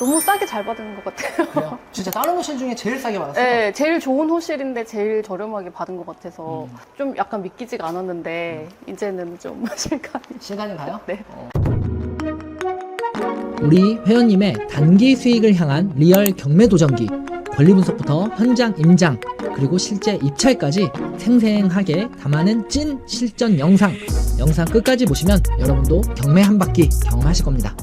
너무 싸게 잘 받은 것 같아요. 그래요? 진짜 다른 호실 중에 제일 싸게 받았어요? 네, 제일 좋은 호실인데 제일 저렴하게 받은 것 같아서 좀 약간 믿기지가 않았는데 이제는 좀 시간이 가요? 네. 우리 회원님의 단기 수익을 향한 리얼 경매 도전기, 권리 분석부터 현장 임장, 그리고 실제 입찰까지 생생하게 담아낸 찐 실전 영상 끝까지 보시면 여러분도 경매 한 바퀴 경험하실 겁니다.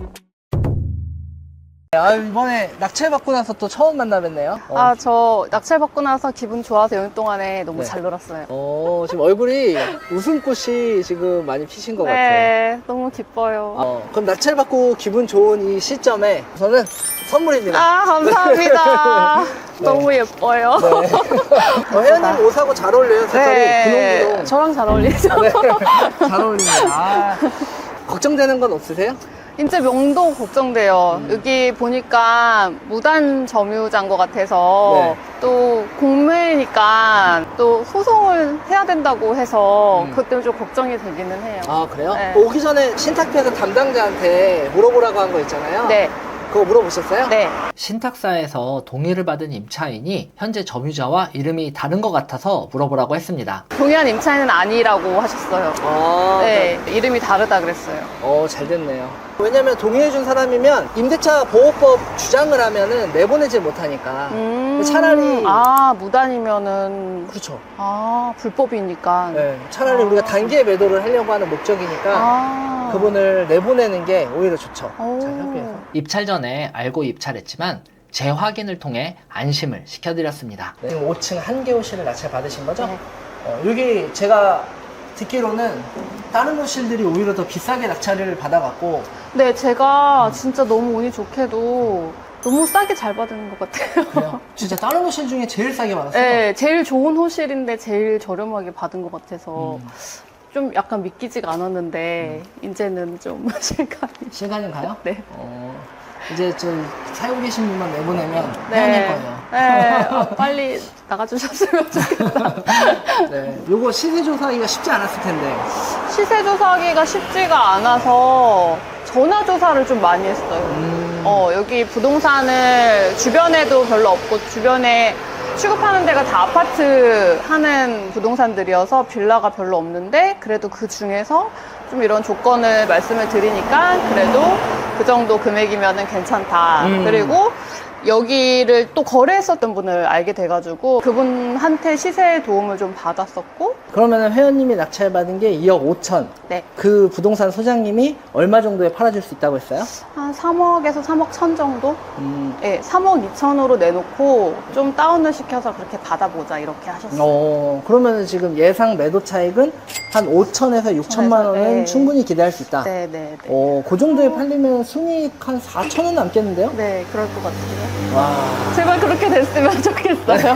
이번에 낙찰 받고 나서 또 처음 만나 뵀네요. 아, 저 낙찰 받고 나서 기분 좋아서 연휴 동안에 너무 네. 잘 놀았어요. 지금 얼굴이 웃음꽃이 지금 많이 피신 것 같아요. 네, 너무 기뻐요. 그럼 낙찰 받고 기분 좋은 이 시점에 저는 선물입니다. 아, 감사합니다. 네. 너무 예뻐요. 회원님 옷하고 잘 어울려요. 색깔이 네, 분홍분홍. 저랑 잘 어울리죠. 네, 잘 어울립니다. 걱정되는 건 없으세요? 이제 명도 걱정돼요. 여기 보니까 무단 점유자인 것 같아서 네. 또 공매니까 또 소송을 해야 된다고 해서 그것 때문에 좀 걱정이 되기는 해요. 아, 그래요? 네. 오기 전에 신탁회사 담당자한테 물어보라고 한 거 있잖아요. 네, 그거 물어보셨어요? 네. 신탁사에서 동의를 받은 임차인이 현재 점유자와 이름이 다른 것 같아서 물어보라고 했습니다. 동의한 임차인은 아니라고 하셨어요. 네, 이름이 다르다 그랬어요. 잘 됐네요. 왜냐면 동의해준 사람이면 임대차 보호법 주장을 하면은 내보내질 못하니까. 차라리. 무단이면은. 그렇죠. 불법이니까. 네, 차라리 우리가 단기에 매도를 하려고 하는 목적이니까 그분을 내보내는 게 오히려 좋죠. 잘 협의해서. 입찰 전에 알고 입찰했지만 재확인을 통해 안심을 시켜드렸습니다. 네. 지금 5층 한개 호실을 낙찰 받으신 거죠? 네. 여기 제가 듣기로는 다른 호실들이 오히려 더 비싸게 낙찰을 받아갖고 네, 제가 진짜 너무 운이 좋게도 너무 싸게 잘 받은 것 같아요. 그래요? 진짜 다른 호실 중에 제일 싸게 받았어요? 네, 제일 좋은 호실인데 제일 저렴하게 받은 것 같아서 좀 약간 믿기지가 않았는데 이제는 좀 시간이 가요? 네. 이제 좀 살고 계신 분만 내보내면 네. 헤어낼 거예요. 네, 빨리 나가주셨으면 좋겠다. 네. 요거 시세 조사하기가 쉽지 않았을 텐데. 시세 조사하기가 쉽지가 않아서 전화 조사를 좀 많이 했어요. 여기 부동산을 주변에도 별로 없고 주변에 취급하는 데가 다 아파트 하는 부동산들이어서 빌라가 별로 없는데 그래도 그 중에서 좀 이런 조건을 말씀을 드리니까 그래도 그 정도 금액이면은 괜찮다. 그리고 여기를 또 거래했었던 분을 알게 돼가지고 그분한테 시세 도움을 좀 받았었고. 그러면은 회원님이 낙찰받은 게 2억 5천. 네. 그 부동산 소장님이 얼마 정도에 팔아줄 수 있다고 했어요? 한 3억에서 3억 1천 정도? 네, 3억 2천으로 내놓고 좀 다운을 시켜서 그렇게 받아보자 이렇게 하셨어요. 그러면은 지금 예상 매도 차익은 한 5천에서 6천만 원은 네. 충분히 기대할 수 있다. 네네네. 그 정도에 팔리면 순이익 한 4천은 남겠는데요? 네, 그럴 것 같아요. 와. 제발 그렇게 됐으면 좋겠어요.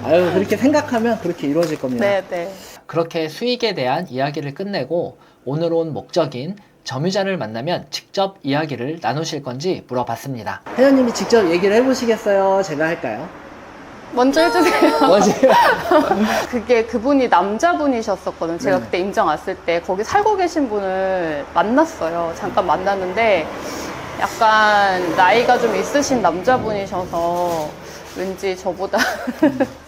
아유, 그렇게 생각하면 그렇게 이루어질 겁니다. 네네. 그렇게 수익에 대한 이야기를 끝내고 오늘 온 목적인 점유자를 만나면 직접 이야기를 나누실 건지 물어봤습니다. 회원님이 직접 얘기를 해보시겠어요? 제가 할까요? 먼저 해주세요. 뭐지? 그게 그분이 남자분이셨었거든요. 제가 네. 그때 임장 왔을 때 거기 살고 계신 분을 만났어요. 잠깐 만났는데 약간 나이가 좀 있으신 남자분이셔서 왠지 저보다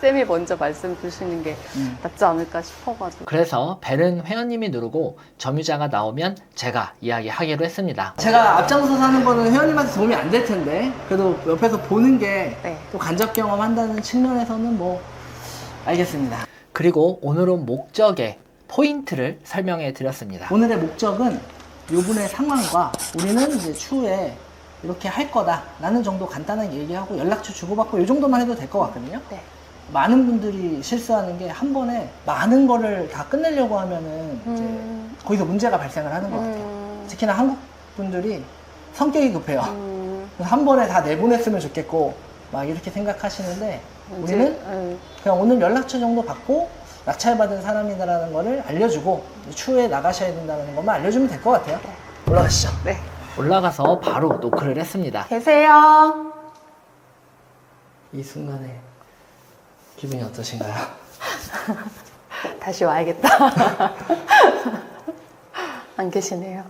쌤이 먼저 말씀 주시는 게 낫지 않을까 싶어가지고. 그래서 벨은 회원님이 누르고 점유자가 나오면 제가 이야기하기로 했습니다. 제가 앞장서서 하는 거는 회원님한테 도움이 안 될 텐데 그래도 옆에서 보는 게 네. 또 간접 경험한다는 측면에서는 뭐 알겠습니다. 그리고 오늘 온 목적의 포인트를 설명해 드렸습니다. 오늘의 목적은 이분의 상황과 우리는 이제 추후에 이렇게 할 거다 라는 정도 간단하게 얘기하고 연락처 주고받고 이 정도만 해도 될 것 같거든요. 네. 많은 분들이 실수하는 게 한 번에 많은 거를 다 끝내려고 하면은 이제 거기서 문제가 발생을 하는 것 같아요. 특히나 한국 분들이 성격이 급해요. 그래서 한 번에 다 내보냈으면 좋겠고 막 이렇게 생각하시는데 우리는 그냥 오늘 연락처 정도 받고 낙찰받은 사람이다라는 거를 알려주고 추후에 나가셔야 된다는 것만 알려주면 될 것 같아요. 올라가시죠. 네. 올라가서 바로 노크를 했습니다. 계세요. 이 순간에 기분이 어떠신가요? 다시 와야겠다. 안 계시네요.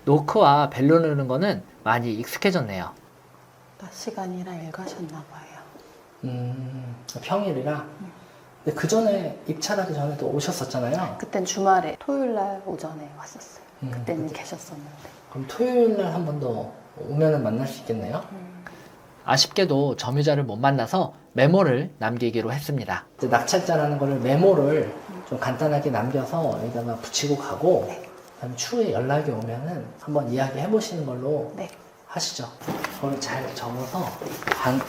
노크와 벨로 누르는 거는 많이 익숙해졌네요. 낮 시간이라 일 가셨나 봐요. 평일이라. 근데 그 전에 입찰하기 전에도 오셨었잖아요. 그땐 주말에 토요일 날 오전에 왔었어요. 그때는 그때. 계셨었는데. 그럼 토요일 날 한 번 더 오면은 만날 수 있겠네요. 아쉽게도 점유자를 못 만나서 메모를 남기기로 했습니다. 이제 낙찰자라는 거를 메모를 좀 간단하게 남겨서 여기다가 붙이고 가고, 네. 그다음에 추후에 연락이 오면은 한번 이야기 해보시는 걸로 네. 하시죠. 그걸 잘 적어서 아니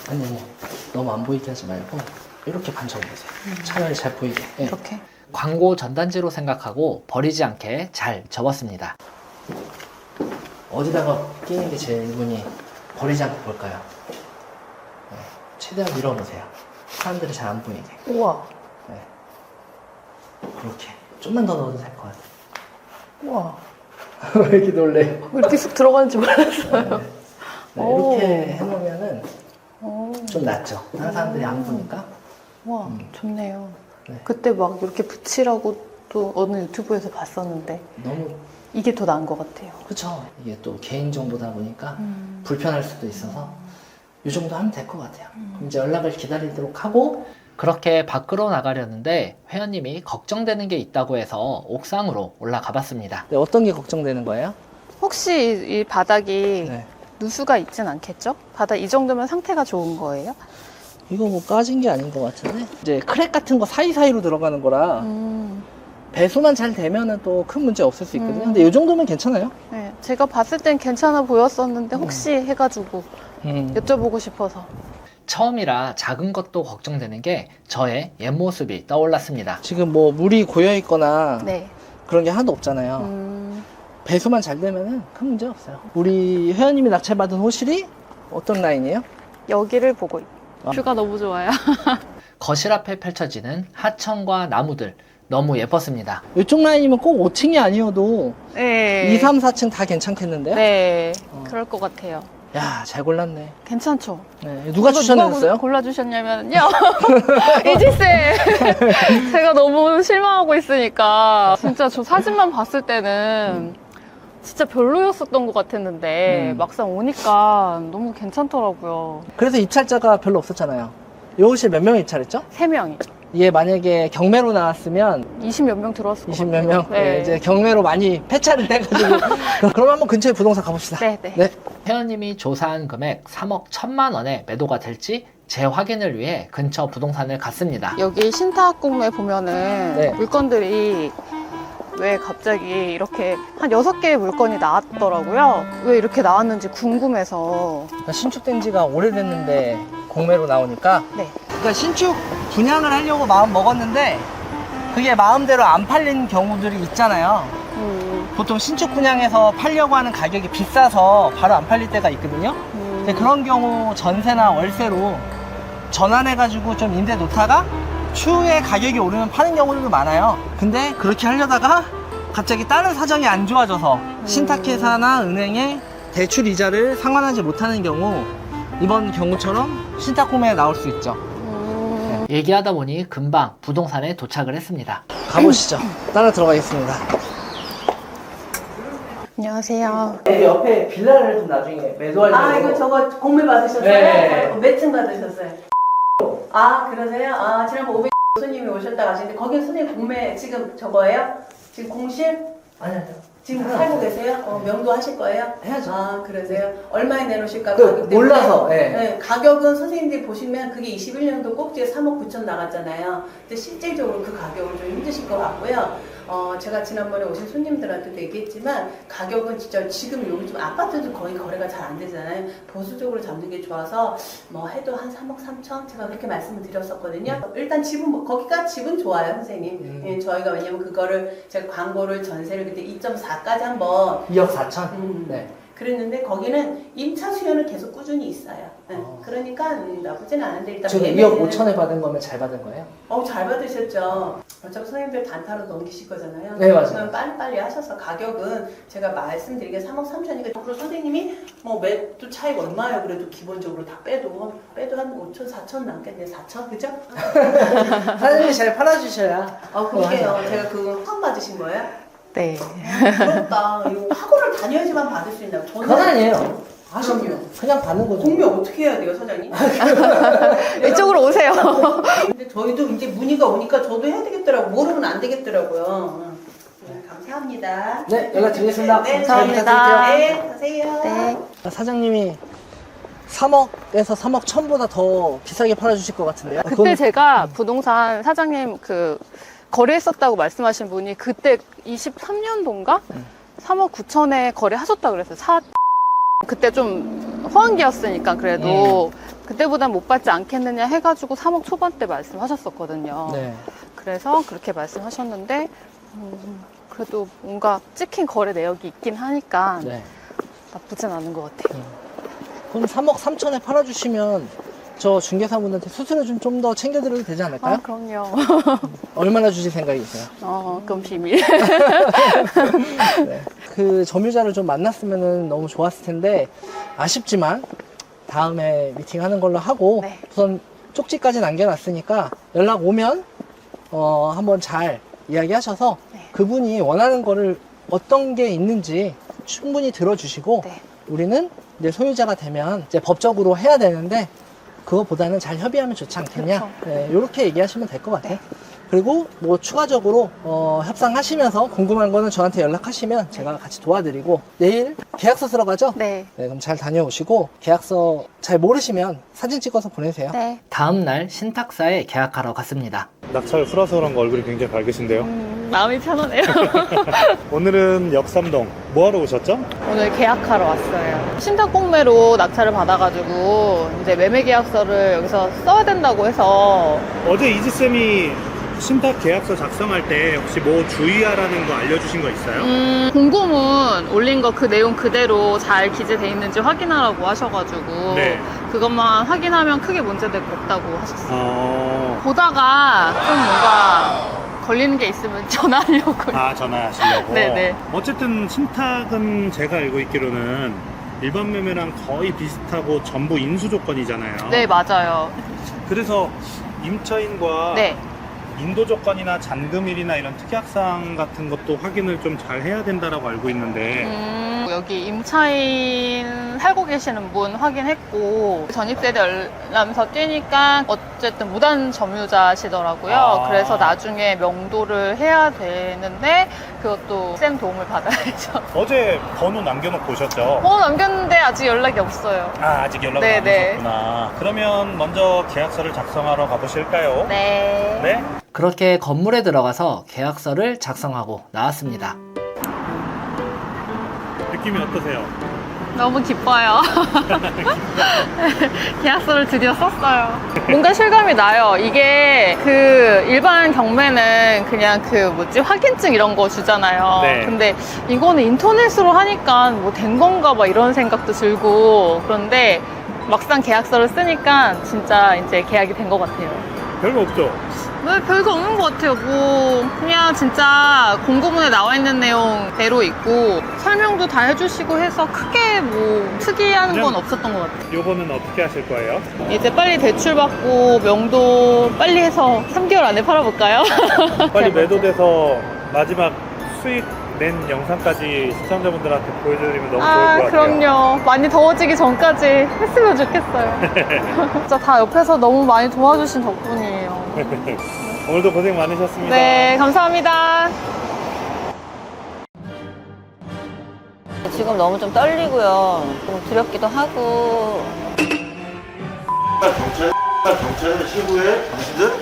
너무 안 보이게 하지 말고 이렇게 반 적어보세요. 차라리 잘 보이게. 예. 이렇게. 광고 전단지로 생각하고 버리지 않게 잘 접었습니다. 어디다가 끼는 게 제일 이분이 버리지 않고 볼까요? 네. 최대한 밀어보세요. 사람들이 잘 안 보이게. 우와. 네. 그렇게. 좀만 더 넣어도 될 것 같아요. 우와. 왜 이렇게 놀래요? 왜 이렇게 쑥 들어가는지 몰랐어요. 네, 오. 이렇게 해놓으면은 오. 좀 낫죠. 다른 사람들이 안 보니까. 와, 좋네요. 네. 그때 막 이렇게 붙이라고 또 어느 유튜브에서 봤었는데 너무, 이게 더 나은 것 같아요. 그쵸. 이게 또 개인 정보다 보니까 불편할 수도 있어서 이 정도 하면 될 것 같아요. 그럼 이제 연락을 기다리도록 하고, 그렇게 밖으로 나가려는데 회원님이 걱정되는 게 있다고 해서 옥상으로 올라가 봤습니다. 네, 어떤 게 걱정되는 거예요? 혹시 이 바닥이 네. 누수가 있진 않겠죠? 바닥 이 정도면 상태가 좋은 거예요? 이거 뭐 까진 게 아닌 것 같은데? 이제 크랙 같은 거 사이사이로 들어가는 거라 배수만 잘 되면은 또 큰 문제 없을 수 있거든요. 근데 이 정도면 괜찮아요. 네, 제가 봤을 땐 괜찮아 보였었는데 혹시 해가지고 여쭤보고 싶어서. 처음이라 작은 것도 걱정되는 게 저의 옛모습이 떠올랐습니다. 지금 뭐 물이 고여 있거나 네. 그런 게 하나도 없잖아요. 배수만 잘 되면은 큰 문제 없어요. 우리 회원님이 낙찰받은 호실이 어떤 라인이에요? 여기를 보고 아. 뷰가 너무 좋아요. 거실 앞에 펼쳐지는 하천과 나무들 너무 예뻤습니다. 이쪽 라인이면 꼭 5층이 아니어도 네. 2, 3, 4층 다 괜찮겠는데요? 네. 그럴 것 같아요. 야, 잘 골랐네. 괜찮죠? 네. 누가 추천해줬어요? 골라주셨냐면요. 이지쌤. 제가 너무 실망하고 있으니까. 진짜 저 사진만 봤을 때는 진짜 별로였었던 것 같았는데 막상 오니까 너무 괜찮더라고요. 그래서 입찰자가 별로 없었잖아요. 이 호실 몇 명 입찰했죠? 3명이. 이게 만약에 경매로 나왔으면 20몇 명 들어왔을 것 20몇 같아요. 명? 네, 이제 경매로 많이 폐차를 해가지고. 그럼 한번 근처에 부동산 가봅시다. 네, 네. 회원님이 조사한 금액 3억 1천만 원에 매도가 될지 재확인을 위해 근처 부동산을 갔습니다. 여기 신탁공로에 보면은 네. 물건들이 왜 갑자기 이렇게 한 6개의 물건이 나왔더라고요. 왜 이렇게 나왔는지 궁금해서. 신축된 지가 오래됐는데 공매로 나오니까. 네. 그러니까 신축 분양을 하려고 마음 먹었는데 그게 마음대로 안 팔린 경우들이 있잖아요. 보통 신축 분양에서 팔려고 하는 가격이 비싸서 바로 안 팔릴 때가 있거든요. 근데 그런 경우 전세나 월세로 전환해가지고 좀 임대 놓다가 추후에 가격이 오르면 파는 경우들도 많아요. 근데 그렇게 하려다가 갑자기 다른 사정이 안 좋아져서 신탁회사나 은행에 대출 이자를 상환하지 못하는 경우, 이번 경우처럼 신탁공매에 나올 수 있죠. 얘기하다 보니 금방 부동산에 도착을 했습니다. 가보시죠. 따라 들어가겠습니다. 안녕하세요. 여기 옆에 빌라를 좀 나중에 매도하려고. 아, 이거 저거 공매 받으셨어요? 네. 몇 층 받으셨어요? 아, 그러세요? 아, 지난번 500 손님이 오셨다 가시는데, 거기 손님 공매 지금 저거예요? 지금 공실? 아니요. 지금 살고 계세요? 명도 하실 거예요? 해야죠. 아, 그러세요? 얼마에 내놓으실까? 그, 가격 때문에? 몰라서, 예. 네, 가격은 선생님들이 보시면 그게 21년도 꼭지에 3억 9천 나갔잖아요. 근데 실질적으로 그 가격은 좀 힘드실 것 같고요. 제가 지난번에 오신 손님들한테도 얘기했지만 가격은 진짜 지금 여기 좀 아파트도 거의 거래가 잘 안 되잖아요. 보수적으로 잡는 게 좋아서 뭐 해도 한 3억 3천? 제가 그렇게 말씀을 드렸었거든요. 일단 집은 거기가 집은 좋아요, 선생님. 예, 저희가 왜냐면 그거를 제가 광고를 전세를 그때 2.4까지 한번 2억 4천? 네. 그랬는데 거기는 임차 수요는 계속 꾸준히 있어요. 네. 그러니까 나쁘진 않은데 일단 지금 2억 5천에 받은 거면 잘 받은 거예요? 잘 받으셨죠. 어차피 선생님들 단타로 넘기실 거잖아요. 네, 맞아요. 그러면 빨리빨리 하셔서 가격은 제가 말씀드리게 3억 3천이니까 그리고 선생님이 뭐 매도 차이가 얼마예요? 그래도 기본적으로 다 빼도 한 5천 4천 남겠네. 4천 그죠? 사장님이 잘 팔아주셔야. 그러게요. 맞아요. 제가 그거 학원 받으신 거예요? 네. 부럽다. 이거 학원을 다녀야지만 받을 수 있나요? 저는 그건 아니에요. 그럼요. 그냥 받는 거죠. 공유 어떻게 해야 돼요, 사장님? 이쪽으로 오세요. 근데 저희도 이제 문의가 오니까 저도 해야 되겠더라고. 모르면 안 되겠더라고요. 감사합니다. 네, 연락드리겠습니다. 네, 감사합니다. 네, 가세요. 네. 사장님이 3억에서 3억 1,000보다 더 비싸게 팔아주실 것 같은데요? 그때 제가 부동산 사장님 그 거래했었다고 말씀하신 분이 그때 23년도인가? 3억 9천에 거래하셨다고 그랬어요. 그때 좀 호황기였으니까 그래도 그때보단 못 받지 않겠느냐 해가지고 3억 초반대 말씀하셨었거든요. 네. 그래서 그렇게 말씀하셨는데 그래도 뭔가 찍힌 거래 내역이 있긴 하니까 네. 나쁘진 않은 것 같아요. 그럼 3억 3천에 팔아주시면 저 중개사분한테 수수료 좀 더 챙겨드려도 되지 않을까요? 아, 그럼요. 얼마나 주실 생각이세요? 그럼 비밀. 네. 그 점유자를 좀 만났으면 너무 좋았을 텐데 아쉽지만 다음에 미팅하는 걸로 하고 네. 우선 쪽지까지 남겨놨으니까 연락 오면 한번 잘 이야기하셔서 네. 그분이 원하는 거를 어떤 게 있는지 충분히 들어주시고 네. 우리는 이제 소유자가 되면 이제 법적으로 해야 되는데 그거보다는 잘 협의하면 좋지 않겠냐. 그렇죠. 네, 이렇게 얘기하시면 될 것 같아요. 그리고 뭐 추가적으로 협상하시면서 궁금한 거는 저한테 연락하시면 제가 같이 도와드리고 내일 계약서 쓰러 가죠? 네. 네, 그럼 잘 다녀오시고 계약서 잘 모르시면 사진 찍어서 보내세요. 네. 다음 날 신탁사에 계약하러 갔습니다. 낙찰 풀어서 그런 거 얼굴이 굉장히 밝으신데요. 마음이 편하네요. 오늘은 역삼동 뭐하러 오셨죠? 오늘 계약하러 왔어요. 신탁 공매로 낙찰을 받아가지고 이제 매매 계약서를 여기서 써야 된다고 해서 어제 이지쌤이 신탁 계약서 작성할 때 혹시 뭐 주의하라는 거 알려주신 거 있어요? 공고문 올린 거 그 내용 그대로 잘 기재돼 있는지 확인하라고 하셔가지고 네. 그것만 확인하면 크게 문제될 거 없다고 하셨어요. 보다가 좀 뭔가 걸리는 게 있으면 전화하려고요. 전화하시려고? 네네. 어쨌든 신탁은 제가 알고 있기로는 일반 매매랑 거의 비슷하고 전부 인수 조건이잖아요. 네, 맞아요. 그래서 임차인과 네. 인도 조건이나 잔금일이나 이런 특약사항 같은 것도 확인을 좀 잘 해야 된다라고 알고 있는데 여기 임차인 살고 계시는 분 확인했고 전입세대 열람서 떼니까 어쨌든 무단 점유자시더라고요. 아. 그래서 나중에 명도를 해야 되는데 그것도 쌤 도움을 받아야죠. 어제 번호 남겨놓고 오셨죠? 남겼는데 아직 연락이 없어요. 아직 연락을 안 네네. 하셨구나. 그러면 먼저 계약서를 작성하러 가보실까요? 네. 네? 그렇게 건물에 들어가서 계약서를 작성하고 나왔습니다. 느낌이 어떠세요? 너무 기뻐요. 계약서를 드디어 썼어요. 뭔가 실감이 나요. 이게 그 일반 경매는 그냥 그 확인증 이런 거 주잖아요. 네. 근데 이거는 인터넷으로 하니까 뭐 된 건가 봐 이런 생각도 들고 그런데 막상 계약서를 쓰니까 진짜 이제 계약이 된 것 같아요. 별거 없죠? 왜 별거 없는 것 같아요. 뭐 그냥 진짜 공고문에 나와 있는 내용대로 있고 설명도 다 해주시고 해서 크게 뭐 특이한 건 그냥- 없었던 것 같아요. 요거는 어떻게 하실 거예요? 이제 빨리 대출 받고 명도 빨리 해서 3개월 안에 팔아볼까요? 빨리 매도돼서 마지막 수익 낸 영상까지 시청자분들한테 보여드리면 너무 좋을 것 같아요. 그럼요. 많이 더워지기 전까지 했으면 좋겠어요. 진짜 다 옆에서 너무 많이 도와주신 덕분이에요. 오늘도 고생 많으셨습니다. 네, 감사합니다. 지금 너무 좀 떨리고요. 좀 두렵기도 하고. 경찰 시부에 당신들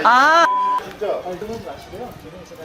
아, 진짜 들어오지 마시고요. 조용히 제가